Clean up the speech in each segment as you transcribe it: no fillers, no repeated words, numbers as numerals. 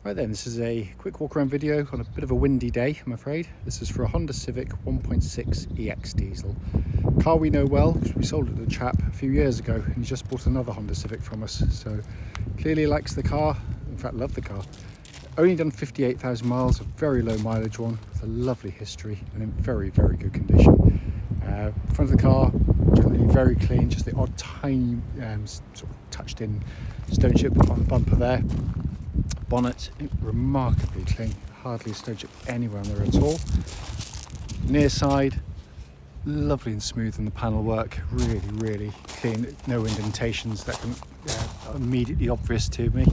Right then, this is a quick walk around video on a bit of a windy day, I'm afraid. This is for a Honda Civic 1.6 EX diesel. Car we know well because we sold it to a chap a few years ago and he just bought another Honda Civic from us. So clearly likes the car, in fact loved the car. Only done 58,000 miles, a very low mileage one with a lovely history and in very, very good condition. Front of the car, generally very clean, just the odd tiny sort of touched in stone chip on the bumper there. Bonnet, remarkably clean, hardly a stone chip anywhere on there at all. Near side, lovely and smooth in the panel work, really, really clean, no indentations that can immediately obvious to me.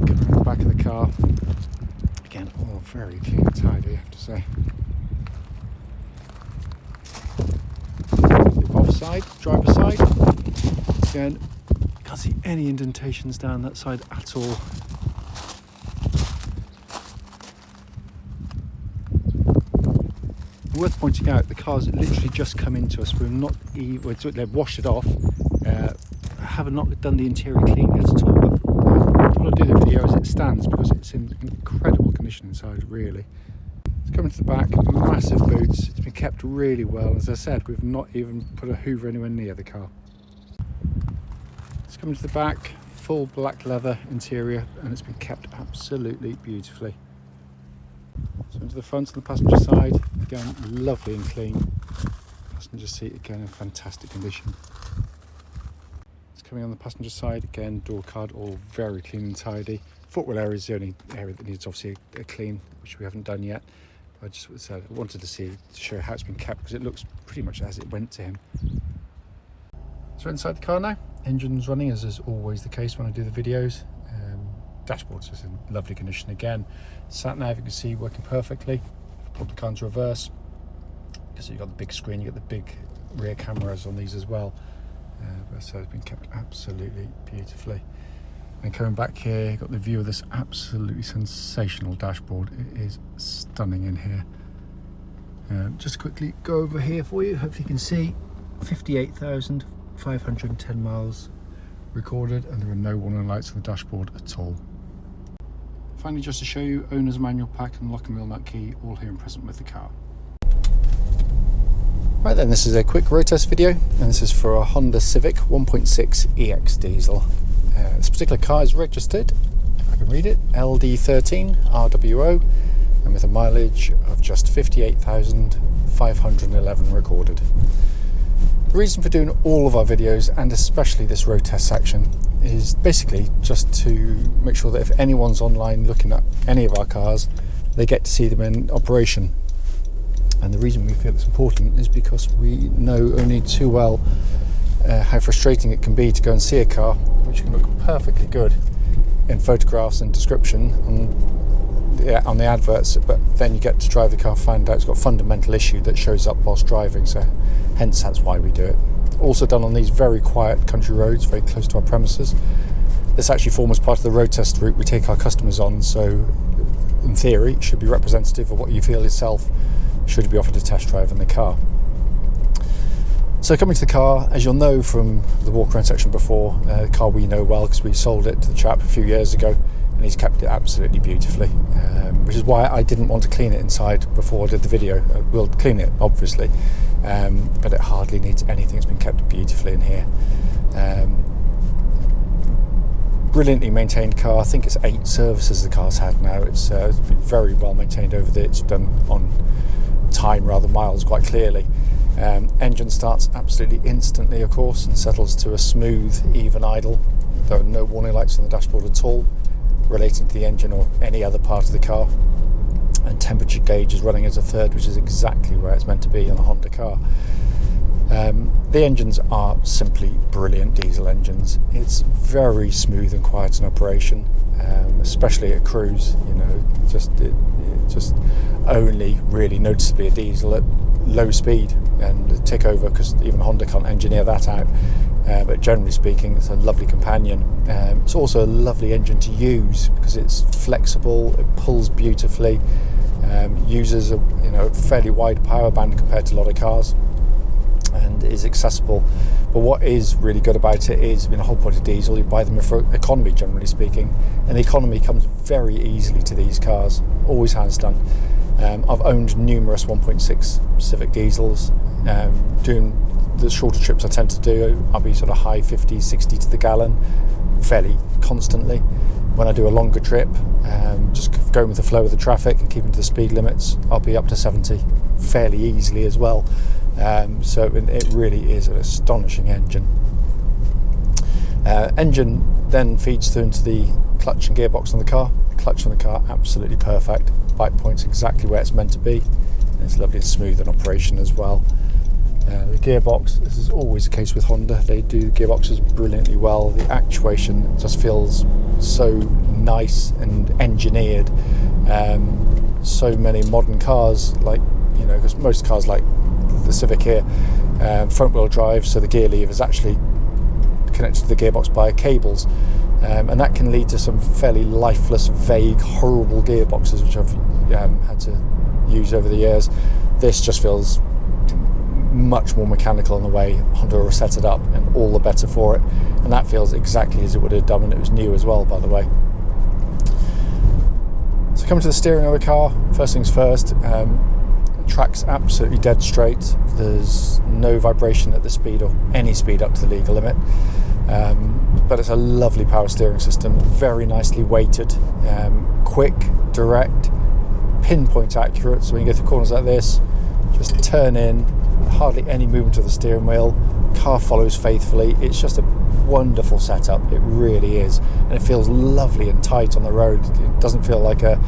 Coming around the back of the car, again, all very clean and tidy, I have to say. Side, driver side, again, can't see any indentations down that side at all. Worth pointing out, the car's literally just come into us. We've not even, they've washed it off. Have not done the interior clean yet at all. But what I'll do the video as it stands because it's in incredible condition inside, really. Coming to the back, massive boots, it's been kept really well. As I said, we've not even put a hoover anywhere near the car. It's coming to the back, full black leather interior, and it's been kept absolutely beautifully. So into the front and the passenger side, again, lovely and clean. Passenger seat, again, in fantastic condition. It's coming on the passenger side, again, door card, all very clean and tidy. Footwell area is the only area that needs obviously a clean, which we haven't done yet. I just wanted to show how it's been kept because it looks pretty much as it went to him. So we're inside the car now. Engine's running as is always the case when I do the videos. Dashboard's just in lovely condition again. Sat nav, you can see, working perfectly. Put the car into reverse because you've got the big screen, you've got the big rear cameras on these as well. So it's been kept absolutely beautifully. And coming back here, you've got the view of this absolutely sensational dashboard. It is stunning in here. Just quickly go over here for you. Hopefully you can see 58,510 miles recorded, and there are no warning lights on the dashboard at all. Finally, just to show you, owner's manual pack and lock and wheel nut key, all here and present with the car. Right then, this is a quick road test video, and this is for a Honda Civic 1.6 EX diesel. This particular car is registered, if I can read it, LD13RWO, and with a mileage of just 58,511 recorded. The reason for doing all of our videos, and especially this road test section, is basically just to make sure that if anyone's online looking at any of our cars, they get to see them in operation. And the reason we feel it's important is because we know only too well how frustrating it can be to go and see a car which can look perfectly good in photographs and description on the adverts, but then you get to drive the car and find out it's got a fundamental issue that shows up whilst driving. So hence that's why we do it. Also done on these very quiet country roads very close to our premises. This actually forms part of the road test route we take our customers on, so in theory it should be representative of what you feel yourself should you be offered a test drive in the car. So coming to the car, as you'll know from the walk around section before, the car we know well because we sold it to the chap a few years ago and he's kept it absolutely beautifully, which is why I didn't want to clean it inside before I did the video. We'll clean it obviously, but it hardly needs anything. It's been kept beautifully in here. Brilliantly maintained car. I think it's 8 services the car's had now. It's been very well maintained over there. It's done on time rather than miles, quite clearly. Engine starts absolutely instantly, of course, and settles to a smooth, even idle. There are no warning lights on the dashboard at all relating to the engine or any other part of the car. And temperature gauge is running as a third, which is exactly where it's meant to be on a Honda car. The engines are simply brilliant diesel engines. It's very smooth and quiet in operation, especially at cruise. You know, it just only really noticeably a diesel at low speed and tick over, because even Honda can't engineer that out. But generally speaking, it's a lovely companion. It's also a lovely engine to use because it's flexible, it pulls beautifully, uses a fairly wide power band compared to a lot of cars. and is accessible. But what is really good about it is, a whole point of diesel, you buy them for economy, generally speaking, and the economy comes very easily to these cars, always has done. I've owned numerous 1.6 Civic diesels. Doing the shorter trips I tend to do, I'll be sort of high 50, 60 to the gallon fairly constantly. When I do a longer trip, just going with the flow of the traffic and keeping to the speed limits, I'll be up to 70 fairly easily as well. So it really is an astonishing engine. Engine then feeds through into the clutch and gearbox on the car. The clutch on the car, absolutely perfect. Bite point's exactly where it's meant to be. And it's lovely and smooth in operation as well. The gearbox, this is always the case with Honda. They do gearboxes brilliantly well. The actuation just feels so nice and engineered. So many modern cars, like, because most cars like the Civic here, front wheel drive, so the gear lever is actually connected to the gearbox by cables, and that can lead to some fairly lifeless, vague, horrible gearboxes which I've had to use over the years. This just feels much more mechanical in the way Honda will set it up, and all the better for it, and that feels exactly as it would have done when it was new as well, by the way. So coming to the steering of the car, first things first, track's absolutely dead straight. There's no vibration at the speed or any speed up to the legal limit, but it's a lovely power steering system, very nicely weighted, quick, direct, pinpoint accurate. So when you go through corners like this, just turn in, hardly any movement of the steering wheel, car follows faithfully. It's just a wonderful setup, it really is, and it feels lovely and tight on the road. It doesn't feel like a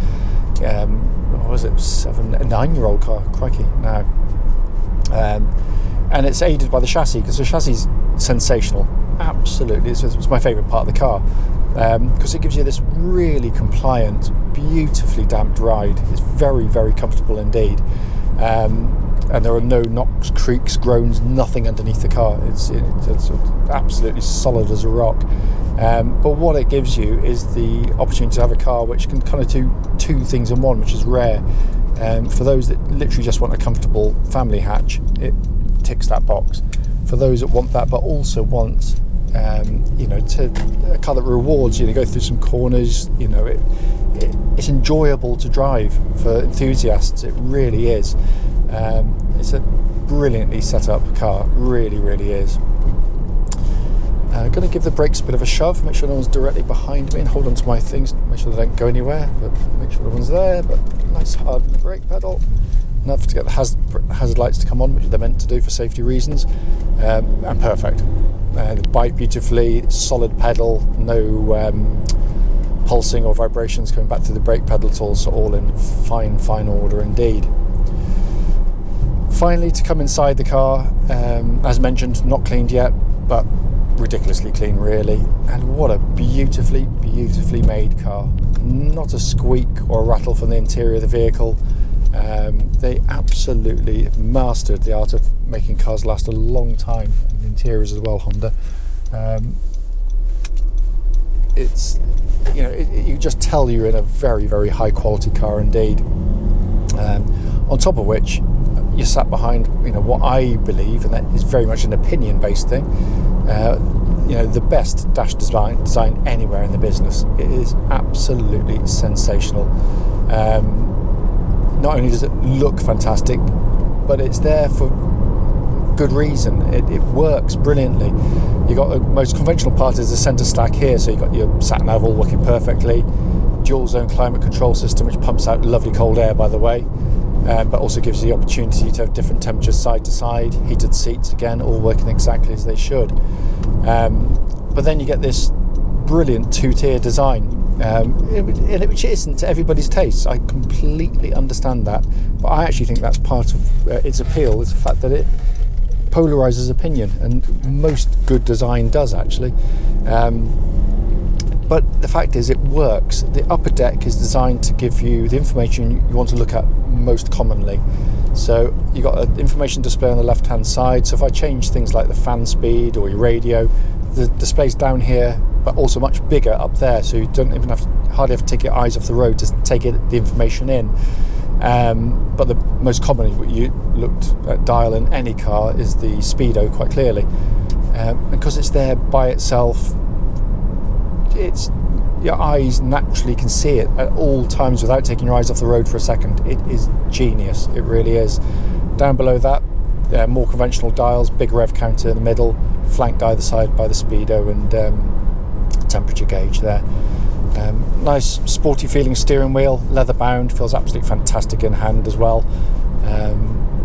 9-year-old car, crikey, now. And it's aided by the chassis, because the chassis is sensational, absolutely. It's my favourite part of the car, because it gives you this really compliant, beautifully damped ride. It's very, very comfortable indeed. And there are no knocks, creaks, groans, nothing underneath the car. It's absolutely solid as a rock. But what it gives you is the opportunity to have a car which can kind of do two things in one, which is rare. For those that literally just want a comfortable family hatch, it ticks that box. For those that want that, but also want a car that rewards you, go through some corners, it's enjoyable to drive for enthusiasts. It really is. It's a brilliantly set up car, really, really is. Going to give the brakes a bit of a shove, make sure no one's directly behind me, and hold on to my things, make sure they don't go anywhere, but make sure no one's there. But nice hard brake pedal, enough to get the hazard lights to come on, which they're meant to do for safety reasons, and perfect. They bite beautifully, solid pedal, no pulsing or vibrations coming back through the brake pedal at all, so all in fine order indeed. Finally, to come inside the car, as mentioned, not cleaned yet, but ridiculously clean really, and what a beautifully made car. Not a squeak or a rattle from the interior of the vehicle. They absolutely mastered the art of making cars last a long time, and the interiors as well, Honda. It's, you just tell you're in a very, very high quality car indeed. On top of which, you're sat behind, what I believe, and that is very much an opinion-based thing, the best dash design anywhere in the business. It is absolutely sensational. Not only does it look fantastic, but it's there for good reason. It works brilliantly. You've got the most conventional part is the centre stack here, so you've got your sat nav all working perfectly, dual zone climate control system which pumps out lovely cold air, by the way, but also gives you the opportunity to have different temperatures side to side, heated seats again, all working exactly as they should. But then you get this brilliant two-tier design, which isn't to everybody's taste. I completely understand that, but I actually think that's part of its appeal, is the fact that it polarizes opinion, and most good design does actually. But the fact is, it works. The upper deck is designed to give you the information you want to look at most commonly. So you've got an information display on the left hand side, so if I change things like the fan speed or your radio, the display's down here but also much bigger up there, so you don't even hardly have to take your eyes off the road to take the information in. But the most commonly what you looked at dial in any car is the speedo, quite clearly. Because it's there by itself, your eyes naturally can see it at all times without taking your eyes off the road for a second. It is genius, it really is. Down below that, more conventional dials, big rev counter in the middle, flanked either side by the speedo and temperature gauge there. Nice sporty feeling steering wheel, leather bound, feels absolutely fantastic in hand as well.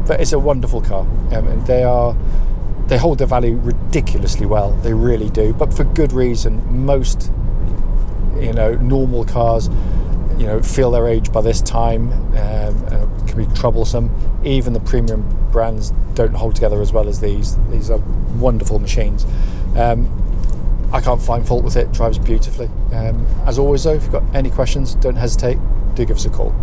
But it's a wonderful car, and they hold their value ridiculously well, they really do, but for good reason. Most normal cars feel their age by this time, can be troublesome. Even the premium brands don't hold together as well as these are wonderful machines. I can't find fault with it, drives beautifully. As always though, if you've got any questions, don't hesitate, do give us a call.